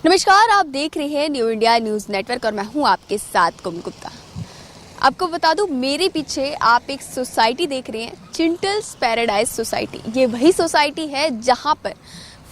नमस्कार, आप देख रहे हैं न्यू इंडिया न्यूज नेटवर्क और मैं हूं आपके साथ कुम गुप्ता। आपको बता दूं, मेरे पीछे आप एक सोसाइटी देख रहे हैं, चिंटल्स पैराडाइज सोसाइटी। ये वही सोसाइटी है जहां पर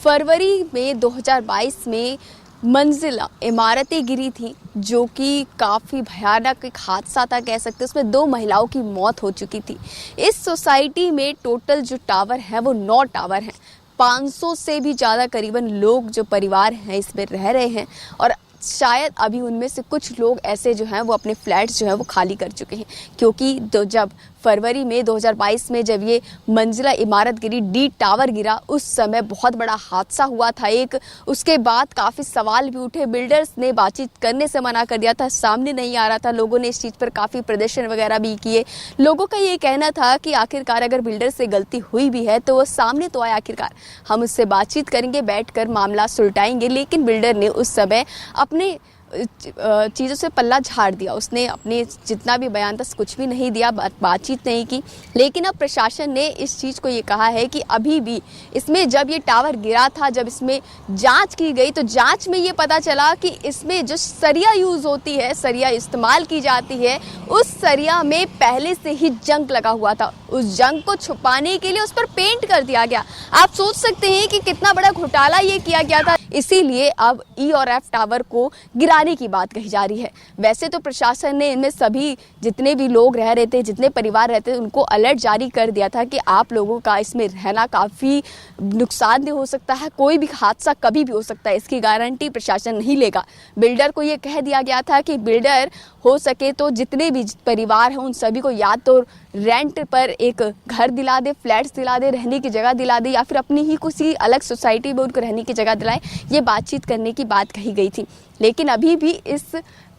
फरवरी में 2022 में मंजिला इमारतें गिरी थी, जो कि काफ़ी भयानक एक हादसा था कह सकते हैं। उसमें 2 महिलाओं की मौत हो चुकी थी। इस सोसाइटी में टोटल जो टावर है वो 9 टावर हैं। 500 से भी ज़्यादा करीबन लोग जो परिवार हैं इसमें रह रहे हैं और शायद अभी उनमें से कुछ लोग ऐसे जो हैं वो अपने फ्लैट्स जो हैं वो खाली कर चुके हैं, क्योंकि जब फरवरी में 2022 में जब ये मंजिला इमारत गिरी, डी टावर गिरा, उस समय बहुत बड़ा हादसा हुआ था एक। उसके बाद काफ़ी सवाल भी उठे। बिल्डर्स ने बातचीत करने से मना कर दिया था, सामने नहीं आ रहा था। लोगों ने इस चीज़ पर काफ़ी प्रदर्शन वगैरह भी किए। लोगों का ये कहना था कि आखिरकार अगर बिल्डर से गलती हुई भी है तो वो सामने तो आए, आखिरकार हम उससे बातचीत करेंगे, बैठकर मामला सुलटाएंगे। लेकिन बिल्डर ने उस समय अपने चीज़ों से पल्ला झाड़ दिया। उसने अपने जितना भी बयान था कुछ भी नहीं दिया, बातचीत नहीं की। लेकिन अब प्रशासन ने इस चीज़ को ये कहा है कि अभी भी इसमें जब ये टावर गिरा था, जब इसमें जांच की गई तो जांच में ये पता चला कि इसमें जो सरिया यूज़ होती है, सरिया इस्तेमाल की जाती है, उस सरिया में पहले से ही जंग लगा हुआ था। उस जंग को छुपाने के लिए उस पर पेंट कर दिया गया। आप सोच सकते हैं कि कितना बड़ा घोटाला ये किया गया था। इसीलिए अब ई और एफ टावर को गिराने की बात कही जा रही है। वैसे तो प्रशासन ने इनमें सभी जितने भी लोग रह रहे थे, जितने परिवार रहते थे, उनको अलर्ट जारी कर दिया था कि आप लोगों का इसमें रहना काफ़ी नुकसानदेह हो सकता है, कोई भी हादसा कभी भी हो सकता है, इसकी गारंटी प्रशासन नहीं लेगा। बिल्डर को ये कह दिया गया था कि बिल्डर हो सके तो जितने भी परिवार हैं उन सभी को या तो रेंट पर एक घर दिला दे, फ्लैट्स दिला दे, रहने की जगह दिला दे, या फिर अपनी ही किसी अलग सोसाइटी में उनको रहने की जगह दिलाए। ये बातचीत करने की बात कही गई थी। लेकिन अभी भी इस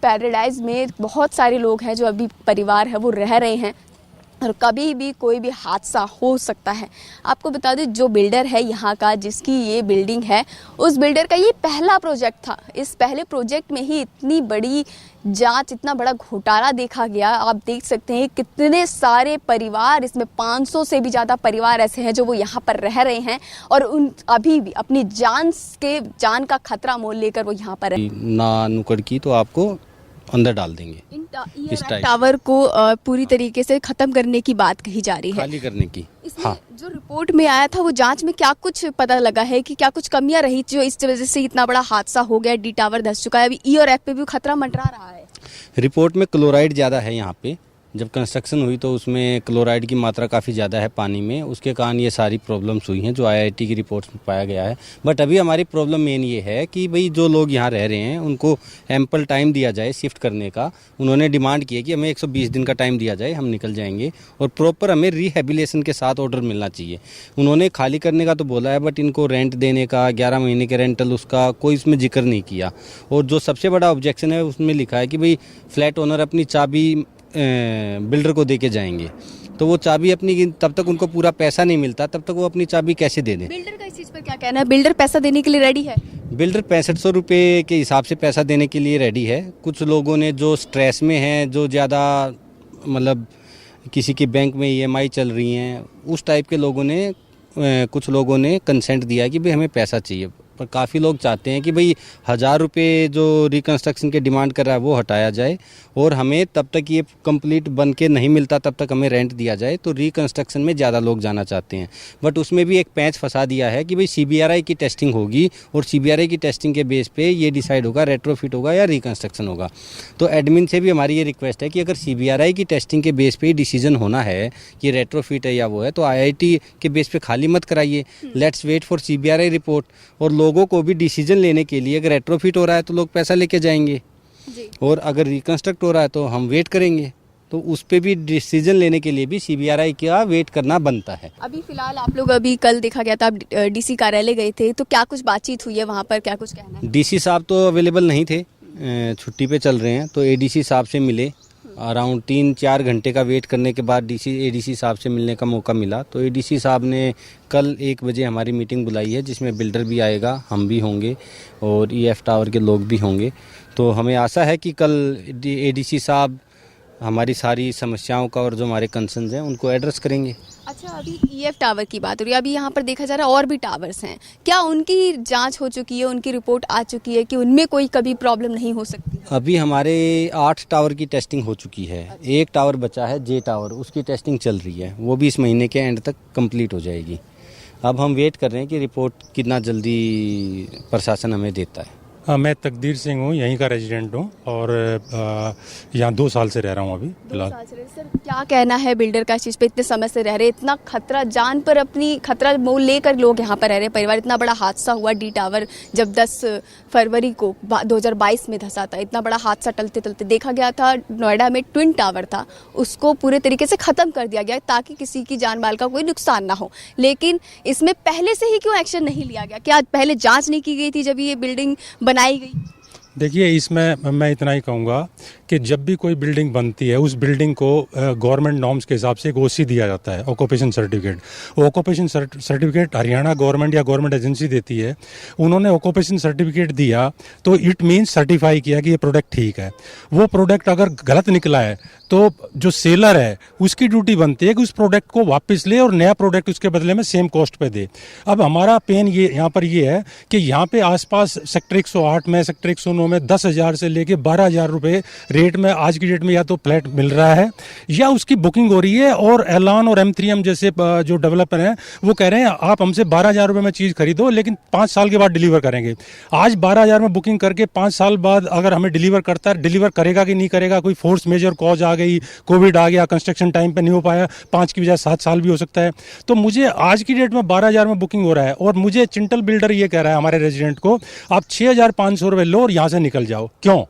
पैराडाइज में बहुत सारे लोग हैं जो अभी परिवार है वो रह रहे हैं और कभी भी कोई भी हादसा हो सकता है। आपको बता दें, जो बिल्डर है यहाँ का, जिसकी ये बिल्डिंग है, उस बिल्डर का ये पहला प्रोजेक्ट था। इस पहले प्रोजेक्ट में ही इतनी बड़ी जांच, इतना बड़ा घोटाला देखा गया। आप देख सकते हैं कितने सारे परिवार, इसमें 500 से भी ज़्यादा परिवार ऐसे हैं जो वो यहाँ पर रह रहे हैं और उन अभी भी अपनी जान का खतरा मोल लेकर वो यहाँ पर ना नुक्कड़ की तो आपको अंदर डाल देंगे। इस टावर को पूरी तरीके से खत्म करने की बात कही जा रही है, खाली करने की। हाँ, जो रिपोर्ट में आया था वो जांच में क्या कुछ पता लगा है कि क्या कुछ कमियां रही जो इस वजह से इतना बड़ा हादसा हो गया, डी टावर धंस चुका है, अभी ई और एफ पे भी खतरा मंडरा रहा है। रिपोर्ट में क्लोराइड ज़्यादा है यहाँ पे। जब कंस्ट्रक्शन हुई तो उसमें क्लोराइड की मात्रा काफ़ी ज़्यादा है पानी में, उसके कारण ये सारी प्रॉब्लम्स हुई हैं जो आईआईटी की रिपोर्ट्स में पाया गया है। बट अभी हमारी प्रॉब्लम मेन ये है कि भाई जो लोग यहाँ रह रहे हैं उनको एम्पल टाइम दिया जाए शिफ्ट करने का। उन्होंने डिमांड की है कि हमें 120 दिन का टाइम दिया जाए, हम निकल जाएंगे, और प्रॉपर हमें रिहेबिलेशन के साथ ऑर्डर मिलना चाहिए। उन्होंने खाली करने का तो बोला है, बट इनको रेंट देने का, 11 महीने के रेंटल, उसका कोई इसमें जिक्र नहीं किया। और जो सबसे बड़ा ऑब्जेक्शन है उसमें लिखा है कि भाई फ्लैट ओनर अपनी चाबी बिल्डर को देके जाएंगे, तो वो चाबी अपनी, तब तक उनको पूरा पैसा नहीं मिलता, तब तक वो अपनी चाबी कैसे दे दें। बिल्डर का इस चीज़ पर क्या कहना है? बिल्डर पैसा देने के लिए रेडी है? बिल्डर 6500 रुपये के हिसाब से पैसा देने के लिए रेडी है। कुछ लोगों ने जो स्ट्रेस में हैं, जो ज़्यादा मतलब किसी की बैंक में EMI चल रही हैं, उस टाइप के लोगों ने, कुछ लोगों ने कंसेंट दिया है कि भाई हमें पैसा चाहिए। पर काफ़ी लोग चाहते हैं कि भाई 1000 रुपये जो रिकन्स्ट्रक्शन के डिमांड कर रहा है वो हटाया जाए, और हमें तब तक ये कंप्लीट बन के नहीं मिलता तब तक हमें रेंट दिया जाए। तो रिकन्स्ट्रक्शन में ज़्यादा लोग जाना चाहते हैं। बट उसमें भी एक पैंच फंसा दिया है कि भाई CBRI की टेस्टिंग होगी, और CBRI की टेस्टिंग के बेस पे ये डिसाइड होगा रेट्रोफिट होगा या रिकन्स्ट्रक्शन होगा। तो एडमिन से भी हमारी ये रिक्वेस्ट है कि अगर CBRI की टेस्टिंग के बेस पे ही डिसीजन होना है कि रेट्रोफिट है या वो है, तो IIT के बेस पे खाली मत कराइए। Let's wait for CBRI report. और लोगों को भी डिसीजन लेने के लिए, अगर रेट्रोफिट हो रहा है तो लोग पैसा लेके जाएंगे जी, और अगर रिकंस्ट्रक्ट हो रहा है तो हम वेट करेंगे। तो उस पे भी डिसीजन लेने के लिए भी CBRI का वेट करना बनता है। अभी फिलहाल आप लोग, अभी कल देखा गया था आप DC कार्यालय गए थे, तो क्या कुछ बातचीत हुई है वहाँ पर, क्या कुछ कहना है? DC साहब तो अवेलेबल नहीं थे, छुट्टी पे चल रहे हैं। तो ADC साहब से मिले, अराउंड 3-4 घंटे का वेट करने के बाद ADC साहब से मिलने का मौका मिला। तो ADC साहब ने कल 1 बजे हमारी मीटिंग बुलाई है, जिसमें बिल्डर भी आएगा, हम भी होंगे और EF टावर के लोग भी होंगे। तो हमें आशा है कि कल ADC साहब हमारी सारी समस्याओं का और जो हमारे कंसर्न्स हैं उनको एड्रेस करेंगे। अच्छा, अभी ईएफ टावर की बात हो रही है, अभी यहाँ पर देखा जा रहा है और भी टावर्स हैं, क्या उनकी जांच हो चुकी है, उनकी रिपोर्ट आ चुकी है कि उनमें कोई कभी प्रॉब्लम नहीं हो सकती? अभी हमारे 8 टावर की टेस्टिंग हो चुकी है। एक टावर बचा है जे टावर, उसकी टेस्टिंग चल रही है, वो भी इस महीने के एंड तक कंप्लीट हो जाएगी। अब हम वेट कर रहे हैं कि रिपोर्ट कितना जल्दी प्रशासन हमें देता है। मैं तकदीर सिंह हूँ, यहीं का रेजिडेंट हूँ और यहाँ 2 साल से रह रहा हूँ अभी फिलहाल। सर, क्या कहना है बिल्डर का इस चीज़ पे? इतने समय से रह रहे, इतना खतरा, जान पर अपनी खतरा मोल लेकर लोग यहाँ पर रह रहे परिवार। इतना बड़ा हादसा हुआ डी टावर जब 10 फरवरी को 2022 में धंसा था, इतना बड़ा हादसा टलते टलते देखा गया था। नोएडा में ट्विन टावर था, उसको पूरे तरीके से ख़त्म कर दिया गया ताकि किसी की जान माल का कोई नुकसान ना हो, लेकिन इसमें पहले से ही क्यों एक्शन नहीं लिया गया? क्या पहले जाँच नहीं की गई थी जब ये बिल्डिंग बनाई गई? देखिए, इसमें मैं इतना ही कहूँगा कि जब भी कोई बिल्डिंग बनती है उस बिल्डिंग को गवर्नमेंट नॉर्म्स के हिसाब से एक ओसी दिया जाता है, occupation certificate. Occupation certificate Haryana government या गवर्नमेंट एजेंसी देती है। उन्होंने ऑक्यूपेशन सर्टिफिकेट दिया तो इट मीन्स सर्टिफाई किया कि ये प्रोडक्ट ठीक है। वो प्रोडक्ट अगर गलत निकला है तो जो सेलर है उसकी ड्यूटी बनती है कि उस प्रोडक्ट को वापस ले और नया प्रोडक्ट उसके बदले में सेम कॉस्ट पे दे। अब हमारा पेन ये यहाँ पर ये है कि यहाँ पे आसपास सेक्टर 108 में, सेक्टर 109 में 10,000 से लेके 12,000 रुपये रेट में आज की डेट में या तो फ्लैट मिल रहा है या उसकी बुकिंग हो रही है। और एलान और M3M जैसे जो डेवलपर हैं वो कह रहे हैं आप हमसे 12,000 रुपये में चीज़ खरीदो लेकिन 5 साल के बाद डिलीवर करेंगे। आज 12,000 में बुकिंग करके 5 साल बाद अगर हमें डिलीवर करता है, डिलीवर करेगा कि नहीं करेगा? कोई फोर्स मेजर कॉज आ गई, कोविड आ गया, कंस्ट्रक्शन टाइम पे नहीं हो पाया, 5 की बजाय 7 साल भी हो सकता है। तो मुझे आज की डेट में 12,000 में बुकिंग हो रहा है और मुझे चिंटल बिल्डर ये कह रहा है हमारे रेजिडेंट को आप 6,500 रुपये लो और यहाँ से निकल जाओ। क्यों?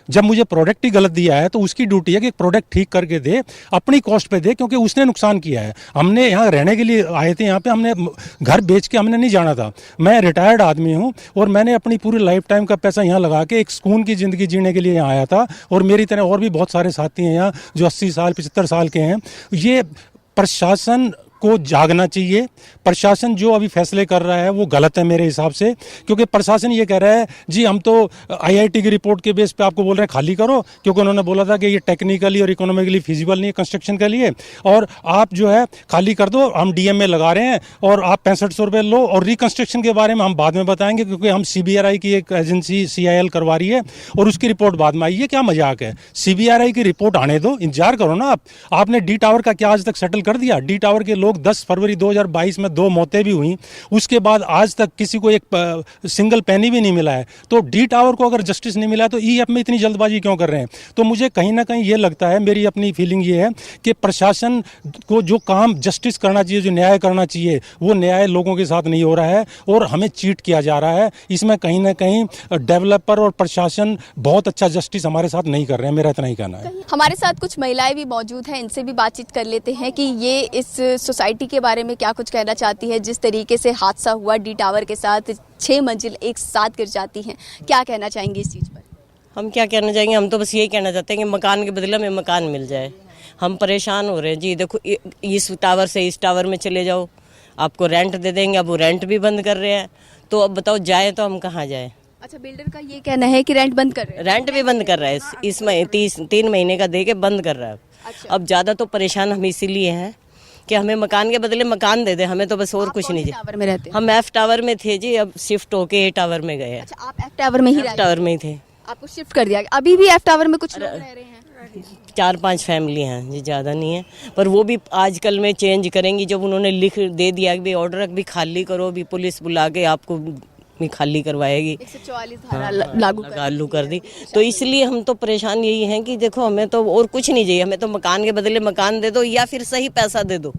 जब मुझे प्रोडक्ट ही गलत दिया है तो उसकी ड्यूटी है कि प्रोडक्ट ठीक करके दे, अपनी कॉस्ट पे दे, क्योंकि उसने नुकसान किया है। हमने यहाँ रहने के लिए आए थे, यहाँ पे हमने घर बेच के हमने नहीं जाना था। मैं रिटायर्ड आदमी हूँ और मैंने अपनी पूरी लाइफ टाइम का पैसा यहाँ लगा के एक सुकून की ज़िंदगी जीने के लिए यहाँ आया था। और मेरी तरह और भी बहुत सारे साथी हैं यहाँ जो 80 साल 75 साल के हैं। ये प्रशासन को जागना चाहिए। प्रशासन जो अभी फैसले कर रहा है वो गलत है मेरे हिसाब से, क्योंकि प्रशासन ये कह रहा है जी हम तो IIT की रिपोर्ट के बेस पे आपको बोल रहे हैं खाली करो, क्योंकि उन्होंने बोला था कि ये टेक्निकली और इकोनॉमिकली फिजिबल नहीं है कंस्ट्रक्शन के लिए, और आप जो है खाली कर दो, हम DMA लगा रहे हैं और आप 6500 रुपये लो। और रिकंस्ट्रक्शन के बारे में हम बाद में बताएंगे, क्योंकि हम CBRI की एक एजेंसी CIL करवा रही है और उसकी रिपोर्ट बाद में आई है। क्या मजाक है? CBRI की रिपोर्ट आने दो, इंतजार करो ना। आपने डी टावर का क्या आज तक सेटल कर दिया? डी टावर के लोग 10 फरवरी 2022 में 2 मौतें भी हुई, उसके बाद आज तक किसी को एक सिंगल पेनी भी नहीं मिला है। तो डी टावर को अगर जस्टिस नहीं मिला तो EF में इतनी जल्दबाजी क्यों कर रहे हैं? तो मुझे कहीं ना कहीं ये लगता है, मेरी अपनी फीलिंग ये है कि प्रशासन को जो काम जस्टिस करना चाहिए, जो न्याय करना चाहिए, वो न्याय लोगों के साथ नहीं हो रहा है और हमें चीट किया जा रहा है। इसमें कहीं ना कहीं डेवलपर और प्रशासन बहुत अच्छा जस्टिस हमारे साथ नहीं कर रहे हैं, मेरा इतना ही कहना है। हमारे साथ कुछ महिलाएं भी मौजूद हैं, इनसे भी बातचीत कर लेते हैं कि ये इस सोसाइटी के बारे में क्या कुछ कहना चाहती है। जिस तरीके से हादसा हुआ डी टावर के साथ, 6 मंजिल एक साथ गिर जाती हैं, क्या कहना चाहेंगे इस चीज़ पर? हम क्या कहना चाहेंगे, हम तो बस यही कहना चाहते हैं कि मकान के बदले में मकान मिल जाए। हम परेशान हो रहे हैं जी। देखो, इस टावर से इस टावर में चले जाओ, आपको रेंट दे देंगे, अब वो रेंट भी बंद कर रहे हैं। तो अब बताओ जाए तो हम कहाँ जाए? अच्छा, बिल्डर का ये कहना है कि रेंट बंद कर रहे हैं। रेंट भी बंद कर रहा है, इसमें 3 महीने का दे के बंद कर रहा है। अच्छा। अब ज़्यादा तो परेशान हम इसीलिए हैं कि हमें मकान के बदले मकान दे दे, हमें तो बस और कुछ नहीं। टावर में रहते हैं? हम F टावर में थे जी, अब शिफ्ट होके A टावर में गए हैं। अच्छा, आप F टावर में ही F टावर में ही थे, आपको शिफ्ट कर दिया गया। अभी भी F टावर में कुछ लोग रह रहे हैं? 4-5 फैमिली हैं जी, ज़्यादा नहीं है। पर वो भी आजकल में चेंज करेंगी। जब उन्होंने लिख दे दिया कि ऑर्डर भी खाली करो, भी पुलिस बुला के आपको भी खाली करवाएगी, 144 धारा लागू कर दी। तो इसलिए हम तो परेशान यही हैं कि देखो हमें तो और कुछ नहीं चाहिए, हमें तो मकान के बदले मकान दे दो या फिर सही पैसा दे दो।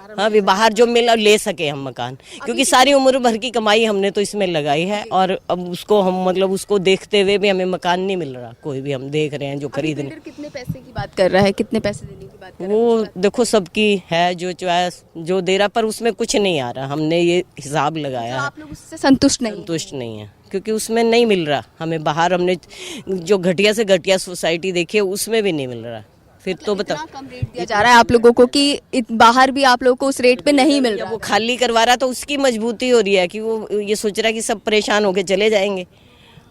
हाँ, अभी बाहर जो मिला ले सके हम मकान, क्योंकि सारी उम्र भर की कमाई हमने तो इसमें लगाई है और अब उसको हम मतलब उसको देखते हुए भी हमें मकान नहीं मिल रहा। कोई भी हम देख रहे हैं जो खरीदने। कितने पैसे की बात कर रहा है, कितने पैसे देने की बात कर रहा है? वो देखो सबकी है जो चॉइस जो दे रहा, पर उसमें कुछ नहीं आ रहा। हमने ये हिसाब लगाया है, आप लोग उससे संतुष्ट नहीं है, क्योंकि उसमें नहीं मिल रहा हमें। बाहर हमने जो घटिया से घटिया सोसाइटी देखी है उसमें भी नहीं मिल रहा। फिर तो बताओ, कम रेट दिया जा रहा है आप लोगों को कि बाहर भी आप लोगों को उस रेट पे नहीं मिल रहा। वो खाली करवा रहा तो उसकी मजबूती हो रही है कि वो ये सोच रहा है कि सब परेशान होके चले जाएंगे।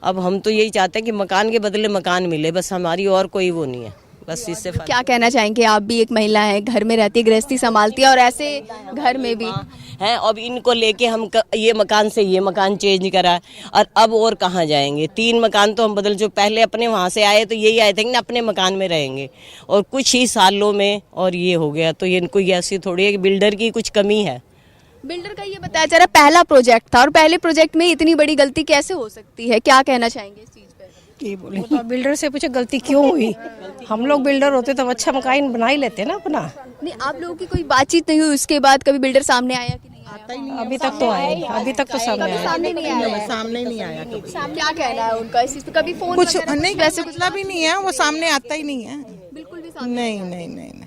अब हम तो यही चाहते हैं कि मकान के बदले मकान मिले, बस हमारी और कोई वो नहीं है। बस इससे फायदा क्या कहना चाहेंगे, आप भी एक महिला हैं, घर में रहती है, गृहस्थी संभालती है और ऐसे घर में भी है। अब इनको लेके हम ये मकान से ये मकान चेंज करा और अब और कहाँ जाएंगे। 3 मकान तो हम बदल, जो पहले अपने वहाँ से आए तो यही आए थे कि ना अपने मकान में रहेंगे, और कुछ ही सालों में और ये हो गया। तो ये इनको ऐसी थोड़ी है कि बिल्डर की कुछ कमी है। बिल्डर का ये बताया जा रहा है पहला प्रोजेक्ट था और पहले प्रोजेक्ट में इतनी बड़ी गलती कैसे हो सकती है, क्या कहना चाहेंगे इस चीज पे? ये बोले तो बिल्डर से पूछे गलती क्यों हुई। हम लोग बिल्डर होते तो अच्छा मकान बना ही लेते ना अपना। नहीं, आप लोगों की कोई बातचीत नहीं हुई उसके बाद, कभी बिल्डर सामने आया कि नहीं आया? अभी तक तो आए, अभी तक तो सामने आए। सामने नहीं आया। सामने नहीं आया कभी। क्या कहना है उनका इस चीज पे? कभी फोन कुछ वगैरह नहीं, वैसे मतलब ही नहीं है, वो सामने आता ही नहीं है। बिल्कुल भी नहीं नहीं नहीं नहीं,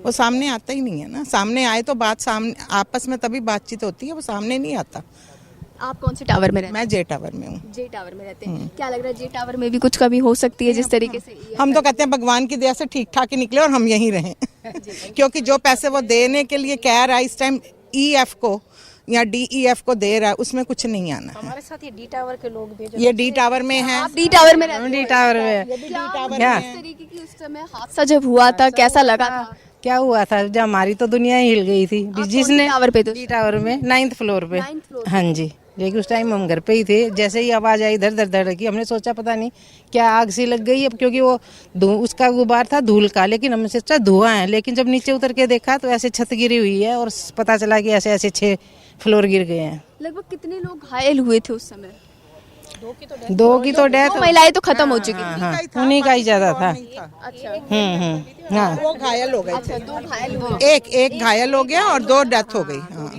वो सामने आता ही नहीं है ना। सामने आए तो बात सामने आपस में तभी बातचीत होती है, वो सामने नहीं आता। आप कौन से टावर में रहते मैं जे टावर में हूँ। हैं? जे टावर में रहते हैं। क्या लग रहा है जे टावर में भी कुछ कमी हो सकती है जिस तरीके से हम तो कहते हैं भगवान की दया से ठीक ठाक ही निकले और हम यहीं रहें क्योंकि जो पैसे वो देने के लिए कह रहा है इस टाइम EF को या DEF को दे रहा है, उसमें कुछ नहीं आना है। हमारे साथ ये डी टावर के लोग भी ये डी टावर में है। आप डी टावर में रहते हैं? डी टावर में क्या इस तरीके की उस समय हादसा जब हुआ था कैसा लगा था? क्या हुआ था, जब हमारी तो दुनिया ही हिल गई थी। जिसने टावर पे तो डी टावर में 9th फ्लोर पे। 9th floor. हाँ जी, लेकिन उस टाइम हम घर पे ही थे। जैसे ही आवाज आई धड़ धड़ धड़ की, हमने सोचा पता नहीं क्या आग सी लग गई। अब क्योंकि वो उसका गुबार था धूल का, लेकिन हमने सोचा धुआं है। लेकिन जब नीचे उतर के देखा तो ऐसे छत गिरी हुई है और पता चला कि ऐसे ऐसे 6 फ्लोर गिर गए हैं। लगभग कितने लोग घायल हुए थे उस समय? 2 की तो डेथ। महिलाएं तो खत्म हो चुकी थी। हाँ, उन्हीं का ही ज्यादा था। हाँ, 2 घायल हो गए थे। 2 घायल हुए। एक घायल हो गया और 2 डेथ हो गई। हाँ,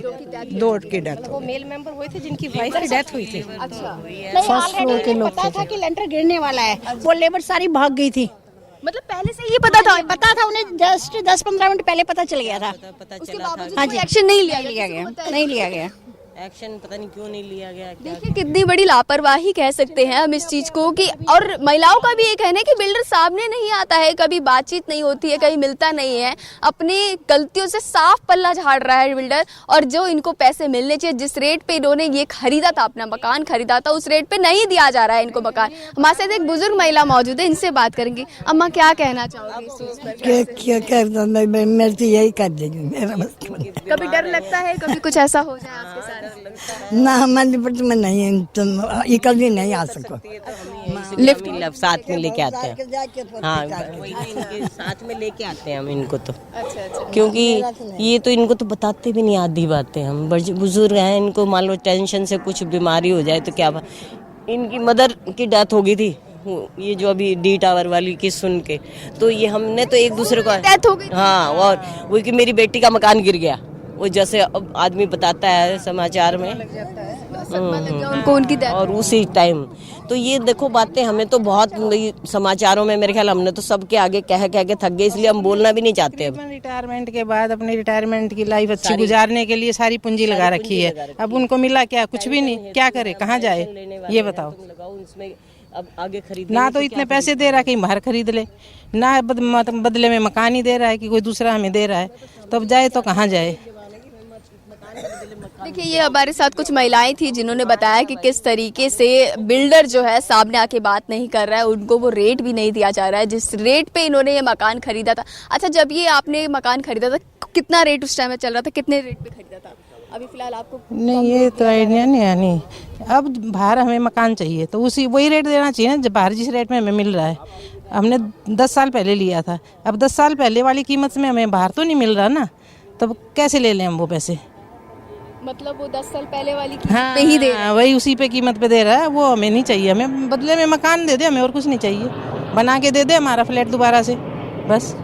2 की डेथ हो वो मेल मेंबर हुए थे जिनकी वाइफ की डेथ हुई थी। अच्छा, फर्स्ट फ्लोर के लोग पता था कि लेंटर गिरने वाला है, वो लेबर सारी भाग गई थी। मतलब पहले से ये पता था? पता था उन्हें, जस्ट 10-15 मिनट पहले पता चल गया था। उसके बावजूद कोई एक्शन नहीं लिया गया? नहीं लिया गया। एक्शन पता नहीं क्यों नहीं लिया गया। देखिए कितनी बड़ी लापरवाही कह सकते हैं हम इस चीज को कि, और महिलाओं का भी ये कहना है कि बिल्डर सामने नहीं आता है, कभी बातचीत नहीं होती है, कहीं मिलता नहीं है, अपनी गलतियों से साफ पल्ला झाड़ रहा है बिल्डर। और जो इनको पैसे मिलने चाहिए, जिस रेट पे इन्होंने ये खरीदा था, अपना मकान खरीदा था, उस रेट पे नहीं दिया जा रहा है इनको मकान। हमारे साथ एक बुजुर्ग महिला मौजूद है, इनसे बात करेंगे। अम्मा क्या कहना चाहोगी इस चीज पर? मैं तो यही कर देगी, मेरा बस कभी डर लगता है कभी कुछ ऐसा हो जाए आपके साथ? ना हमारे पर मैं नहीं, तुम कभी नहीं आ सको। लिफ्ट साथ में लेके आते हैं। हाँ, वही इनके साथ में लेके आते हैं हम इनको तो। अच्छा। क्योंकि ये तो इनको तो बताते भी नहीं आधी बातें। हम बुजुर्ग हैं, इनको मान लो टेंशन से कुछ बीमारी हो जाए तो क्या इनकी मदर की डेथ हो गई थी, ये जो अभी डी टावर वाली की सुन के, तो ये हमने तो एक दूसरे को डेथ हो गई। हाँ, और वो कि मेरी बेटी का मकान गिर गया, वो जैसे अब आदमी बताता है समाचार में, उनको उनकी death। और उसी टाइम तो ये देखो बातें हमें तो बहुत समाचारों में, मेरे ख्याल हमने तो सबके आगे कह के थक गए, इसलिए हम बोलना भी नहीं चाहते अब। रिटायरमेंट के बाद अपने रिटायरमेंट की लाइफ अच्छी गुजारने के लिए सारी पूंजी लगा रखी है। अब उनको मिला क्या? कुछ भी नहीं। क्या करे, कहाँ जाए ये बताओ। अब आगे खरीद ना तो इतने पैसे दे रहा है कहीं बाहर खरीद ले, ना बदले में मकान ही दे रहा है कि कोई दूसरा हमें दे रहा है, तो अब जाए तो कहाँ जाए। देखिए ये हमारे साथ कुछ महिलाएं थी जिन्होंने बताया कि किस तरीके से बिल्डर जो है सामने आके बात नहीं कर रहा है, उनको वो रेट भी नहीं दिया जा रहा है जिस रेट पे इन्होंने ये मकान खरीदा था। अच्छा, जब ये आपने मकान खरीदा था कितना रेट उस टाइम में चल रहा था, कितने रेट पे खरीदा था? अभी फिलहाल आपको नहीं ये तो आइडिया नहीं है। नहीं, अब बाहर हमें मकान चाहिए तो वही रेट देना चाहिए ना जब बाहर जिस रेट में हमें मिल रहा है। हमने 10 साल पहले लिया था, अब 10 साल पहले वाली कीमत में हमें बाहर तो नहीं मिल रहा ना, तब कैसे ले लें हम वो पैसे? मतलब वो 10 साल पहले वाली कीमत पे ही दे रहा है। वही उसी पे कीमत पे दे रहा है, वो हमें नहीं चाहिए। हमें बदले में मकान दे दे, हमें और कुछ नहीं चाहिए। बना के दे दे हमारा फ्लैट दोबारा से, बस।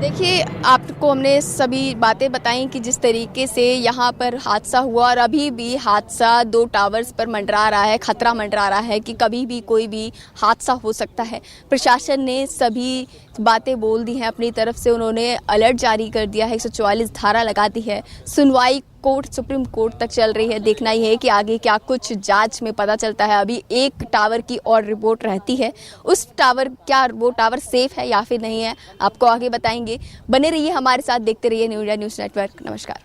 देखिए आपको हमने सभी बातें बताई कि जिस तरीके से यहाँ पर हादसा हुआ और अभी भी हादसा 2 टावर्स पर मंडरा रहा है, खतरा मंडरा रहा है कि कभी भी कोई भी हादसा हो सकता है। प्रशासन ने सभी बातें बोल दी हैं अपनी तरफ से, उन्होंने अलर्ट जारी कर दिया है, 144 धारा लगा दी है। सुनवाई कोर्ट, सुप्रीम कोर्ट तक चल रही है। देखना ही है कि आगे क्या कुछ जांच में पता चलता है। अभी एक टावर की और रिपोर्ट रहती है, उस टावर क्या वो टावर सेफ है या फिर नहीं है, आपको आगे बताएंगे। बने रहिए हमारे साथ, देखते रहिए न्यू इंडिया न्यूज़ नेटवर्क। नमस्कार।